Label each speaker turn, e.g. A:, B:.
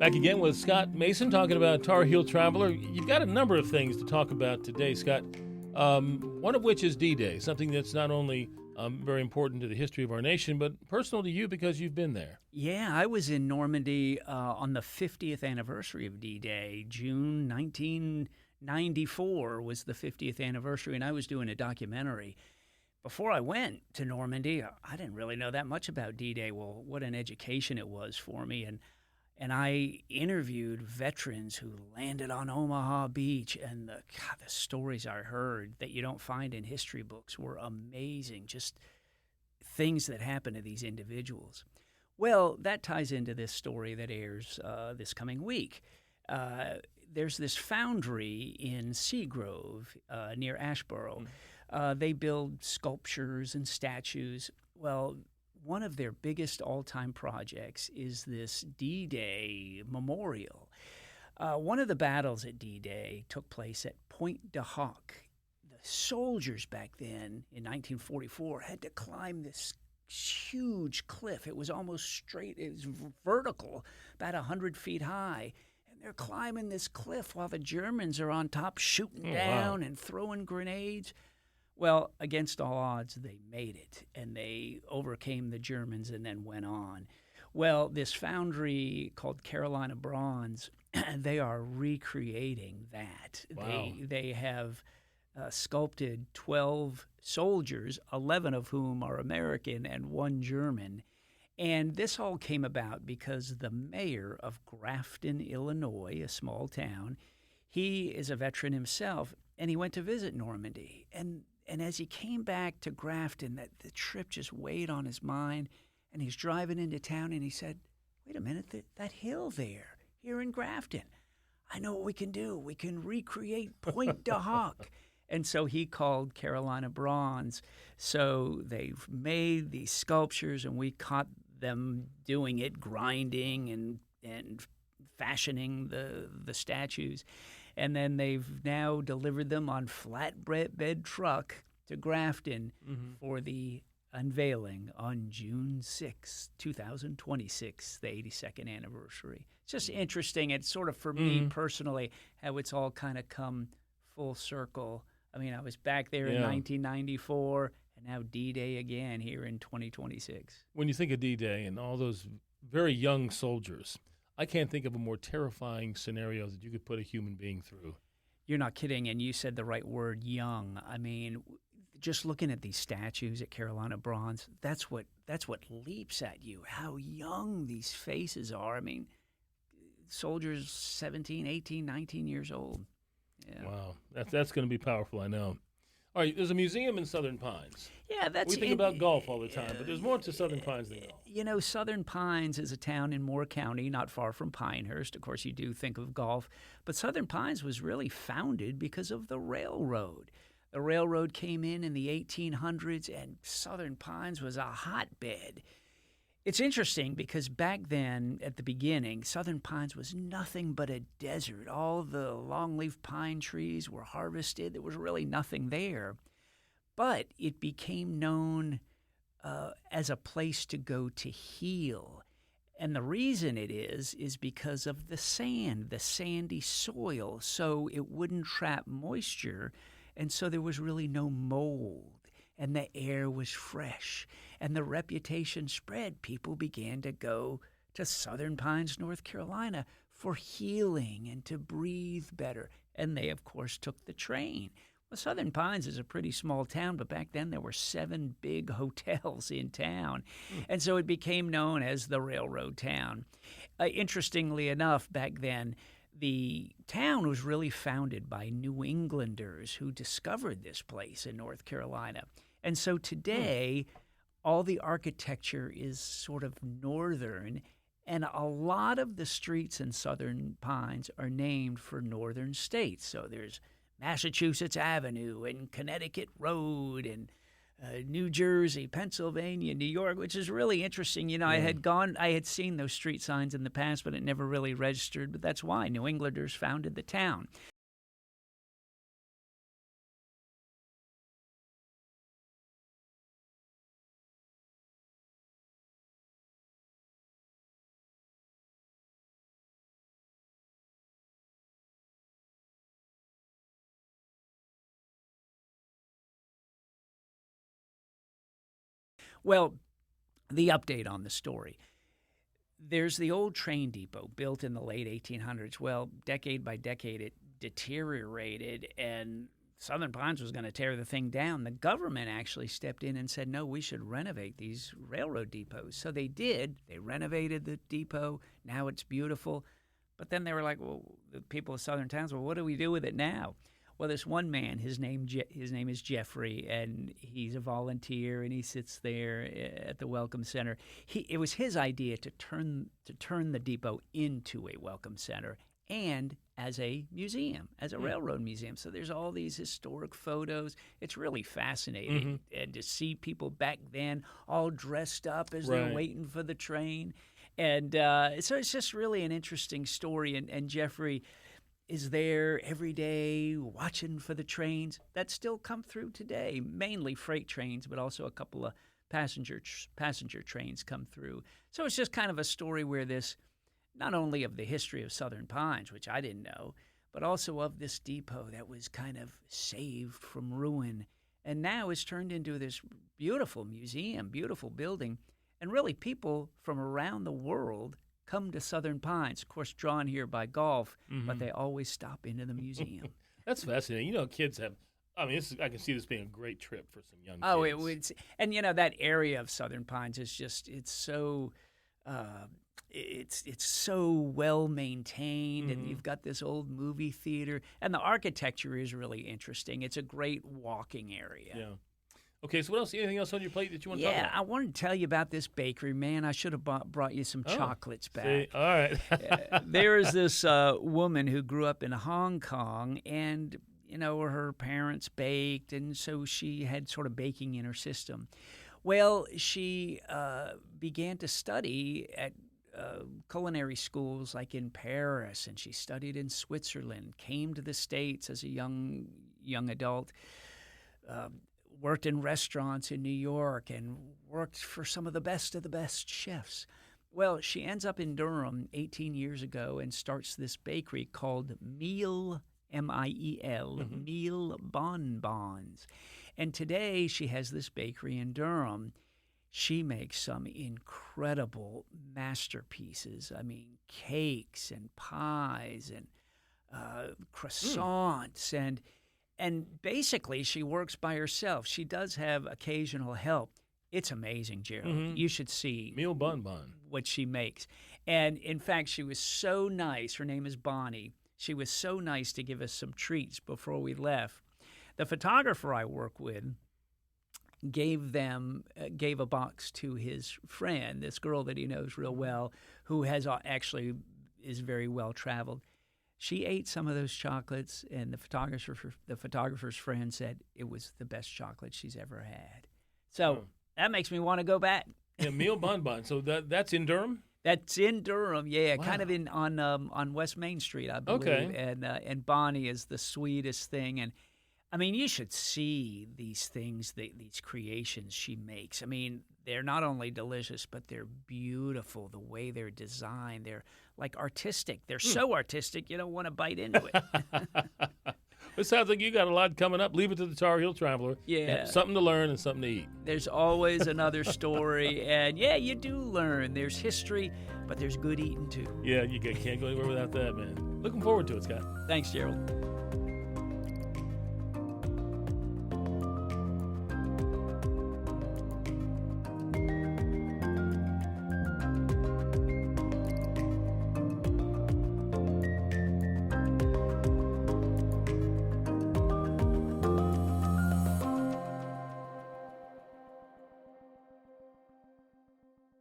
A: Back again with Scott Mason talking about Tar Heel Traveler. You've got a number of things to talk about today, Scott. One of which is D-Day, something that's not only very important to the history of our nation, but personal to you because you've been there.
B: Yeah, I was in Normandy on the 50th anniversary of D-Day. June 1994 was the 50th anniversary, and I was doing a documentary. Before I went to Normandy, I didn't really know that much about D-Day. Well, what an education it was for me. And I interviewed veterans who landed on Omaha Beach, and the stories I heard that you don't find in history books were amazing, just things that happened to these individuals. Well, that ties into this story that airs this coming week. There's this foundry in Seagrove near Asheboro. They build sculptures and statues. Well, one of their biggest all-time projects is this D-Day memorial. One of the battles at D-Day took place at Pointe du Hoc. The soldiers back then, in 1944, had to climb this huge cliff. It was almost straight. It was vertical, about 100 feet high. And they're climbing this cliff while the Germans are on top shooting down and throwing grenades. Well, against all odds, they made it, and they overcame the Germans and then went on. Well, this foundry called Carolina Bronze, they are recreating that.
A: Wow.
B: They have sculpted 12 soldiers, 11 of whom are American and 1 German. And this all came about because the mayor of Grafton, Illinois, a small town, he is a veteran himself, and he went to visit Normandy. And as he came back to Grafton, that the trip just weighed on his mind, and he's driving into town, and he said, wait a minute, that hill there, here in Grafton, I know what we can do. We can recreate Pointe du Hoc. And so he called Carolina Bronze. So they've made these sculptures, and we caught them doing it, grinding and fashioning the statues. And then they've now delivered them on flatbed truck to Grafton for the unveiling on June 6, 2026, the 82nd anniversary. It's just interesting. It's sort of, for me personally, how it's all kind of come full circle. I mean, I was back there in 1994, and now D-Day again here in 2026.
A: When you think of D-Day and all those very young soldiers, I can't think of a more terrifying scenario that you could put a human being through.
B: You're not kidding, and you said the right word, young. I mean, just looking at these statues at Carolina Bronze, that's what leaps at you, how young these faces are. I mean, soldiers 17, 18, 19 years old. Yeah.
A: Wow, that's going to be powerful, I know. All right, there's a museum in Southern Pines.
B: Yeah,
A: We think about golf all the time, but there's more to Southern Pines than golf.
B: You know, Southern Pines is a town in Moore County, not far from Pinehurst. Of course, you do think of golf, but Southern Pines was really founded because of the railroad. The railroad came in the 1800s, and Southern Pines was a hotbed. It's interesting because back then, at the beginning, Southern Pines was nothing but a desert. All the longleaf pine trees were harvested. There was really nothing there. But it became known as a place to go to heal. And the reason it is because of the sand, the sandy soil, so it wouldn't trap moisture, and so there was really no mold. And the air was fresh, and the reputation spread. People began to go to Southern Pines, North Carolina, for healing and to breathe better. And they, of course, took the train. Well, Southern Pines is a pretty small town, but back then there were 7 big hotels in town. And so it became known as the railroad town. Interestingly enough, back then, the town was really founded by New Englanders who discovered this place in North Carolina. And so today, all the architecture is sort of northern, and a lot of the streets in Southern Pines are named for northern states. So there's Massachusetts Avenue and Connecticut Road and New Jersey, Pennsylvania, New York, which is really interesting. You know, I had seen those street signs in the past, but it never really registered. But that's why New Englanders founded the town. Well, the update on the story. There's the old train depot built in the late 1800s. Well, decade by decade, it deteriorated, and Southern Pines was going to tear the thing down. The government actually stepped in and said, no, we should renovate these railroad depots. So they did. They renovated the depot. Now it's beautiful. But then they were like, well, the people of Southern Towns, well, what do we do with it now? Well, there's one man, his name is Jeffrey, and he's a volunteer, and he sits there at the Welcome Center. It was his idea to turn the depot into a Welcome Center and as a museum, as a railroad museum. So there's all these historic photos. It's really fascinating, and to see people back then all dressed up as they're waiting for the train. And so it's just really an interesting story, and Jeffrey is there every day watching for the trains that still come through today, mainly freight trains, but also a couple of passenger trains come through. So it's just kind of a story where this, not only of the history of Southern Pines, which I didn't know, but also of this depot that was kind of saved from ruin and now is turned into this beautiful museum, beautiful building. And really people from around the world come to Southern Pines, of course, drawn here by golf, but they always stop into the museum.
A: That's fascinating. You know, kids have, I mean, I can see this being a great trip for some young kids.
B: Oh, it would. And, you know, that area of Southern Pines is just, it's so well maintained, and you've got this old movie theater, and the architecture is really interesting. It's a great walking area.
A: Yeah. Okay, so what else? Anything else on your plate that you want to talk about?
B: Yeah, I wanted to tell you about this bakery. Man, I should have brought you some chocolates back.
A: See? All right.
B: There is this woman who grew up in Hong Kong, and, you know, her parents baked, and so she had sort of baking in her system. Well, she began to study at culinary schools like in Paris, and she studied in Switzerland, came to the States as a young adult, worked in restaurants in New York, and worked for some of the best chefs. Well, she ends up in Durham 18 years ago and starts this bakery called Miel, M-I-E-L, Miel Bonbons. And today she has this bakery in Durham. She makes some incredible masterpieces. I mean, cakes and pies and croissants and basically, she works by herself. She does have occasional help. It's amazing, Gerald. You should see
A: Miel Bonbon.
B: What she makes. And, in fact, she was so nice. Her name is Bonnie. She was so nice to give us some treats before we left. The photographer I work with gave a box to his friend, this girl that he knows real well, who has actually is very well traveled. She ate some of those chocolates, and the photographer's friend said it was the best chocolate she's ever had. So that makes me want to go back.
A: Yeah, Miel Bonbon. So that's in Durham?
B: That's in Durham, yeah,
A: Wow.
B: kind of on West Main Street, I believe.
A: Okay.
B: And Bonnie is the sweetest thing, and I mean, you should see these things, these creations she makes. I mean, they're not only delicious, but they're beautiful. The way they're designed, they're like artistic. They're so artistic, you don't want to bite into it.
A: It sounds like you got a lot coming up. Leave it to the Tar Heel Traveler.
B: Yeah.
A: Something to learn and something to eat.
B: There's always another story, and yeah, you do learn. There's history, but there's good eating too.
A: Yeah, you can't go anywhere without that, man. Looking forward to it, Scott.
B: Thanks, Gerald.